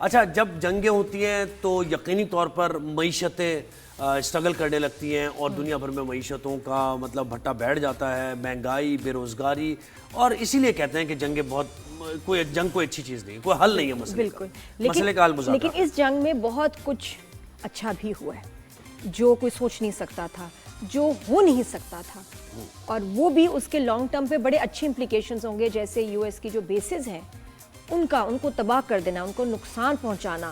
اچھا، جب جنگیں ہوتی ہیں تو یقینی طور پر معیشتیں اسٹرگل کرنے لگتی ہیں اور دنیا بھر میں معیشتوں کا مطلب بھٹا بیٹھ جاتا ہے، مہنگائی، بے روزگاری، اور اسی لیے کہتے ہیں کہ جنگیں کوئی اچھی چیز نہیں، کوئی حل نہیں ہے مسئلے کا، مسئلے کا حل مذاکرات۔ لیکن اس جنگ میں بہت کچھ اچھا بھی ہوا ہے جو کوئی سوچ نہیں سکتا تھا، جو ہو نہیں سکتا تھا، اور وہ بھی اس کے لانگ ٹرم پہ بڑے اچھے امپلیکیشنز ہوں گے، جیسے یو ایس کی جو بیسز ہیں ان کو تباہ کر دینا، ان کو نقصان پہنچانا،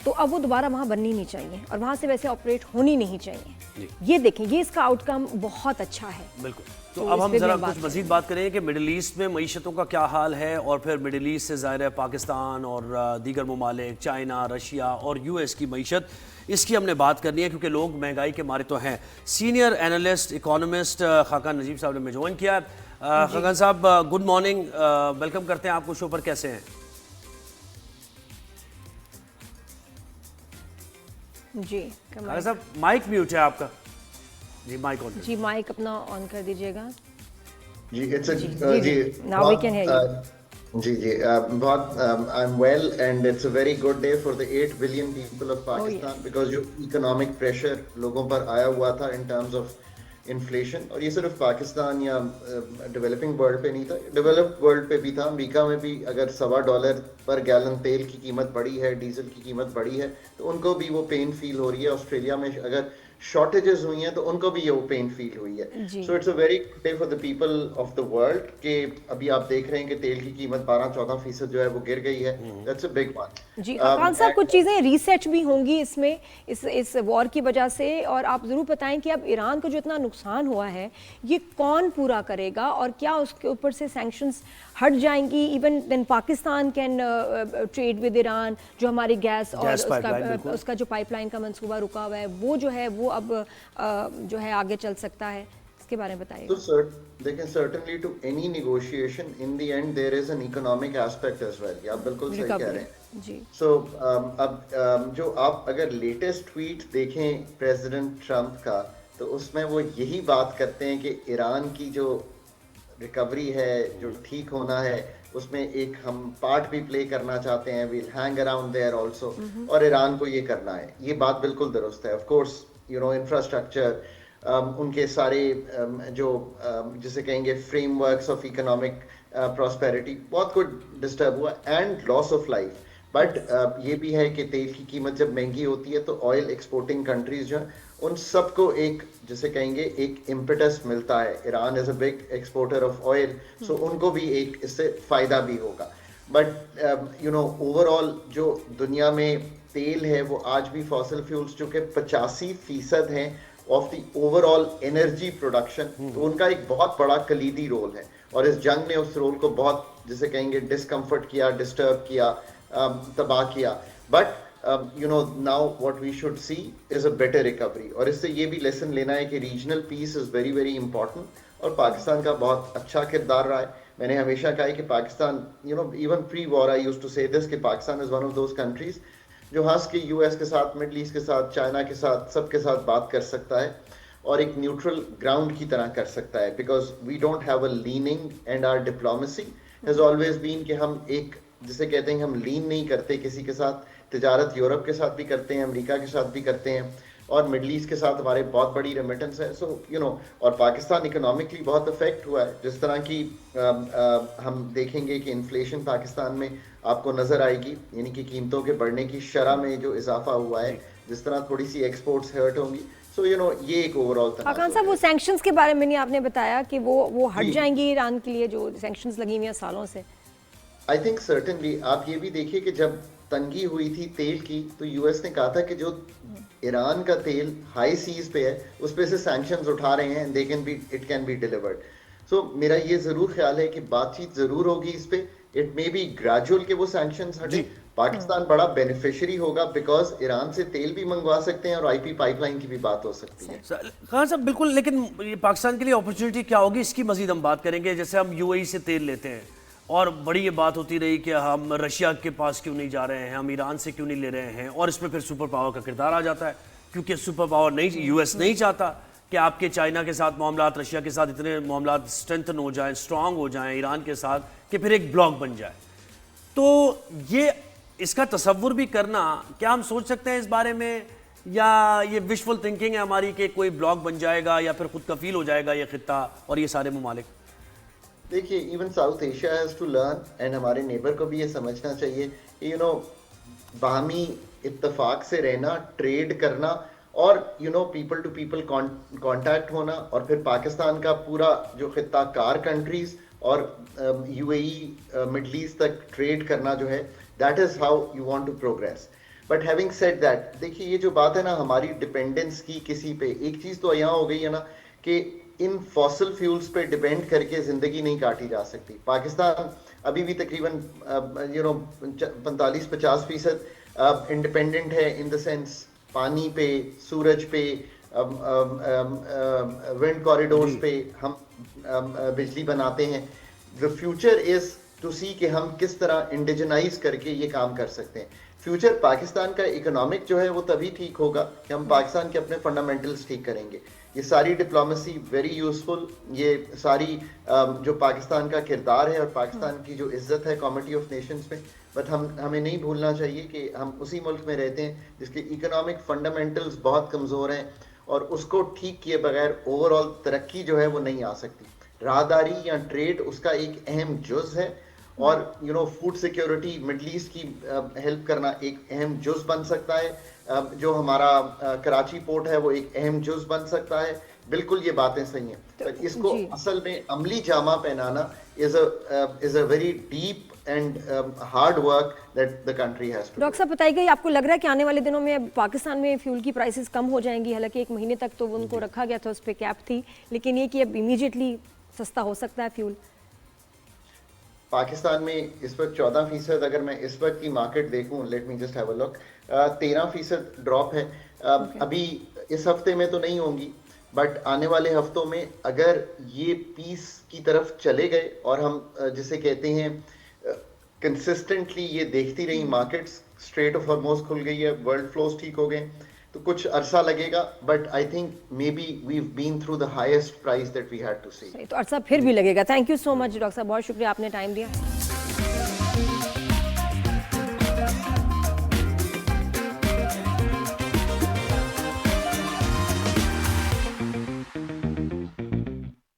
تو اب وہ دوبارہ وہاں بننی نہیں چاہیے اور وہاں سے ویسے آپریٹ ہونی نہیں چاہیے۔ یہ دیکھیں، یہ اس کا آؤٹ کم بہت اچھا ہے۔ بالکل۔ تو اب ہم ذرا کچھ مزید بات کریں کہ مڈل ایسٹ میں معیشتوں کا کیا حال ہے، اور پھر مڈل ایسٹ سے ظاہر ہے پاکستان اور دیگر ممالک، چائنا، رشیا اور یو ایس کی معیشت، اس کی ہم نے بات کرنی ہے کیونکہ لوگ مہنگائی کے مارے تو ہیں۔ سینئر اینالسٹ اکانومسٹ خاقان نجیب صاحب نے ہمیں جوائن کیا ہے۔ خاقان صاحب گڈ مارننگ، ویلکم کرتے ہیں آپ کو شو پر، کیسے ہیں؟ جی خاقان صاحب مائک میوٹ ہے آپ کا، جی مائک آن، جی مائک اپنا آن کر دیجیے گا۔ جی Now we can hear you. جی بہت I'm well and it's a very good day for the 8 billion people of Pakistan because جو economic pressure لوگوں پر آیا ہوا تھا in terms of inflation، اور یہ صرف پاکستان یا ڈیولپنگ ورلڈ پہ نہیں تھا، ڈیولپڈ ورلڈ پہ بھی تھا۔ امریکہ میں بھی اگر $1.25 پر گیلن تیل کی قیمت بڑھی ہے، ڈیزل کی قیمت بڑھی ہے، تو ان کو بھی وہ پین فیل ہو رہی ہے۔ آسٹریلیا میں اگر شارٹیجز ہوئی ہیں تو ان کو بھی یہ پین فیل ہوئی ہے۔ So it's a very good day for the people of the world کہ ابھی آپ دیکھ رہے ہیں کہ تیل کی قیمت 12-14% جو ہے وہ گر گئی ہے۔ That's a big one. جی خاقان صاحب، کچھ چیزیں ریسیٹ بھی ہوں گی اس میں، اس وار کی وجہ سے، اور آپ ضرور بتائیں کہ اب ایران کو جو اتنا نقصان ہوا ہے یہ کون پورا کرے گا، اور کیا اس کے اوپر سے سینکشنز ہٹ جائیں گی؟ Even then Pakistan can trade with Iran, جو ہماری گیس اور اس کا جو پائپ لائن کا منصوبہ رکا ہوا ہے وہ جو ہے وہ اب جو ہے آگے چل سکتا ہے، اس کے بارے میں بتائیے۔ تو سر دیکھیں، certainly to any negotiation in the end there is an economic aspect as well۔ یہ آپ بالکل صحیح کہہ رہے ہیں۔ جی سو اب جو آپ اگر لیٹسٹ ٹویٹ دیکھیں پریزیڈنٹ ٹرمپ کا، تو اس میں وہ یہی بات کرتے ہیں کہ ایران کی جو ریکوری ہے، جو ٹھیک ہونا ہے، اس میں ایک ہم پارٹ بھی پلے کرنا چاہتے ہیں، we'll hang around there also، اور ایران کو یہ کرنا ہے۔ یہ بات بالکل درست ہے۔ آف کورس انفراسٹرکچر، ان کے سارے جو جسے کہیں گے frameworks of economic prosperity, بہت کچھ ڈسٹرب ہوا، and loss of life. But یہ بھی ہے کہ تیل کی قیمت جب مہنگی ہوتی ہے تو آئل ایکسپورٹنگ کنٹریز جو ہیں ان سب کو ایک جسے کہیں گے ایک امپیٹس ملتا ہے۔ Iran is a big exporter of oil, so ان کو بھی ایک اس سے فائدہ بھی ہوگا۔ بٹ اوور آل جو دنیا میں تیل ہے وہ آج بھی فاسل فیولز جو کہ 85% ہیں of the over all energy production, تو ان کا ایک بہت بڑا کلیدی رول ہے، اور اس جنگ نے اس رول کو بہت جسے کہیں گے ڈسکمفرٹ کیا، ڈسٹرب کیا، تباہ کیا۔ But now what we should see is a better recovery، اور اس سے یہ بھی لیسن لینا ہے کہ regional peace is very very important, اور پاکستان کا بہت اچھا کردار رہا ہے۔ میں نے ہمیشہ کہا ہے کہ Pakistan even pre war I used to say this کہ Pakistan is one of those countries جو ہنس کے یو ایس کے ساتھ، مڈل ایسٹ کے ساتھ، چائنا کے ساتھ، سب کے ساتھ بات کر سکتا ہے، اور ایک نیوٹرل گراؤنڈ کی طرح کر سکتا ہے، because we don't have a leaning, and our diplomacy has always been کہ ہم ایک جسے کہتے ہیں ہم لین نہیں کرتے کسی کے ساتھ۔ تجارت یورپ کے ساتھ بھی کرتے ہیں، امریکہ کے ساتھ بھی کرتے ہیں، اور مڈل ایسٹ کے ساتھ ہمارے بہت بڑی ریمیٹنس ہے۔ سو اور پاکستان اکنامکلی بہت افیکٹ ہوا ہے، جس طرح کی ہم دیکھیں گے کہ انفلیشن پاکستان میں آپ کو نظر آئے گی، یعنی کہ قیمتوں کے بڑھنے کی شرح میں جو اضافہ ہوا ہے، جس طرح تھوڑی سی ایکسپورٹس ہرٹ ہوں گی۔ سو یہ ایک اوور آل تھا۔ خاقان صاحب، وہ سینکشنز کے بارے میں نہیں آپ نے بتایا کہ وہ ہٹ جائیں گی ایران کے لیے، جو سینکشنز لگی ہوئی ہیں سالوں سے؟ آئی تھنک سرٹنلی آپ یہ بھی دیکھیے کہ جب تنگی ہوئی تھی تیل کی تو یو ایس نے کہا تھا کہ جو ایران کا تیل ہائی سیز پہ ہے اس پہ سے سینکشنز اٹھا رہے ہیں، اٹ کین بی ڈیلیورڈ۔ سو میرا یہ ضرور خیال ہے کہ بات چیت ضرور ہوگی اس پہ، اٹ مے بی گریجول کہ وہ سینکشنز ہٹیں۔ پاکستان بڑا بینیفیشری ہوگا بیکاز ایران سے تیل بھی منگوا سکتے ہیں، اور آئی پی پائپ لائن کی بھی بات ہو سکتی ہے۔ خان صاحب بالکل، لیکن یہ پاکستان کے لیے اپرچونٹی کیا ہوگی اس کی مزید ہم بات کریں گے۔ جیسے ہم یو اے ای سے تیل لیتے ہیں، اور بڑی یہ بات ہوتی رہی کہ ہم رشیا کے پاس کیوں نہیں جا رہے ہیں، ہم ایران سے کیوں نہیں لے رہے ہیں، اور اس میں پھر سپر پاور کا کردار آ جاتا ہے، کیونکہ سپر پاور نہیں، یو ایس نہیں چاہتا کہ آپ کے چائنا کے ساتھ معاملات، رشیا کے ساتھ اتنے معاملات اسٹرینتھن ہو جائیں، اسٹرانگ ہو جائیں ایران کے ساتھ، کہ پھر ایک بلاک بن جائے۔ تو یہ اس کا تصور بھی کرنا، کیا ہم سوچ سکتے ہیں اس بارے میں، یا یہ وشفل تھنکنگ ہے ہماری کہ کوئی بلاک بن جائے گا یا پھر خود کفیل ہو جائے گا یہ خطہ اور یہ سارے ممالک؟ دیکھیے even South Asia has to learn, and ہمارے نیبر کو بھی یہ سمجھنا چاہیے کہ باہمی اتفاق سے رہنا، ٹریڈ کرنا اور پیپل ٹو پیپل کانٹیکٹ ہونا، اور پھر پاکستان کا پورا جو خطہ کار کنٹریز اور U A E middle east تک ٹریڈ کرنا جو ہے، that is how you want to progress. But having said that, دیکھیے یہ جو بات ہے نا ہماری ڈپینڈنس کی کسی پہ، ایک چیز تو یہاں ہو گئی ہے نا کہ ان فاسل فیولز پہ ڈیپینڈ کر کے زندگی نہیں کاٹی جا سکتی. پاکستان ابھی بھی تقریباً 45-50% انڈیپینڈنٹ ہے، ان دا سینس پانی پہ، سورج پہ، ونڈ کوریڈورز پہ ہم بجلی بناتے ہیں. دا فیوچر از ٹو سی کہ ہم کس طرح انڈیجنائز کر کے یہ کام کر سکتے ہیں. فیوچر پاکستان کا اکنامک جو ہے وہ تبھی ٹھیک ہوگا کہ ہم پاکستان کے اپنے فنڈامنٹلز ٹھیک کریں گے. یہ ساری ڈپلومیسی ویری یوزفل، یہ ساری جو پاکستان کا کردار ہے اور پاکستان کی جو عزت ہے کمیٹی آف نیشنز میں، بٹ ہمیں نہیں بھولنا چاہیے کہ ہم اسی ملک میں رہتے ہیں جس کے اکنامک فنڈامنٹلز بہت کمزور ہیں، اور اس کو ٹھیک کیے بغیر اوور آل ترقی جو ہے وہ نہیں آ سکتی. راہداری یا ٹریڈ اس کا ایک اہم جز ہے، اور فوڈ سیکیورٹی، مڈل ایسٹ کی ہیلپ کرنا ایک اہم جز بن سکتا ہے. جو ہمارا کراچی پورٹ ہے وہ ایک اہم جز بن سکتا ہے. بالکل یہ باتیں صحیح ہیں، پر اس کو اصل میں عملی جامہ پہنانا is a very deep and hard work that the country has to do. Doctor صاحب بتائیے گا، آپ کو لگ رہا ہے کہ آنے والے دنوں میں اب پاکستان میں فیول کی پرائسز کم ہو جائیں گی؟ حالانکہ 1 مہینے تک تو ان کو رکھا گیا تھا، اس پہ کیپ تھی، لیکن یہ کہ اب امیجیٹلی سستا ہو سکتا ہے فیول؟ پاکستان میں اس وقت 14%، اگر میں اس وقت کی مارکیٹ دیکھوں، let me just have a look, 13% drop ہے. ابھی اس ہفتے میں تو نہیں ہوں گی، بٹ آنے والے ہفتوں میں اگر یہ پیس کی طرف چلے گئے اور ہم جسے کہتے ہیں کنسسٹنٹلی یہ دیکھتی رہی مارکیٹس، اسٹریٹ آف ہارموز کھل گئی ہے، ورلڈ فلوز ٹھیک ہو گئے، تو کچھ عرصہ لگے گا، but I think maybe we've been through the highest price that we had to see. تو عرصہ پھر بھی لگے گا. Thank you so much doctor صاحب، بہت شکریہ، آپ نے ٹائم دیا.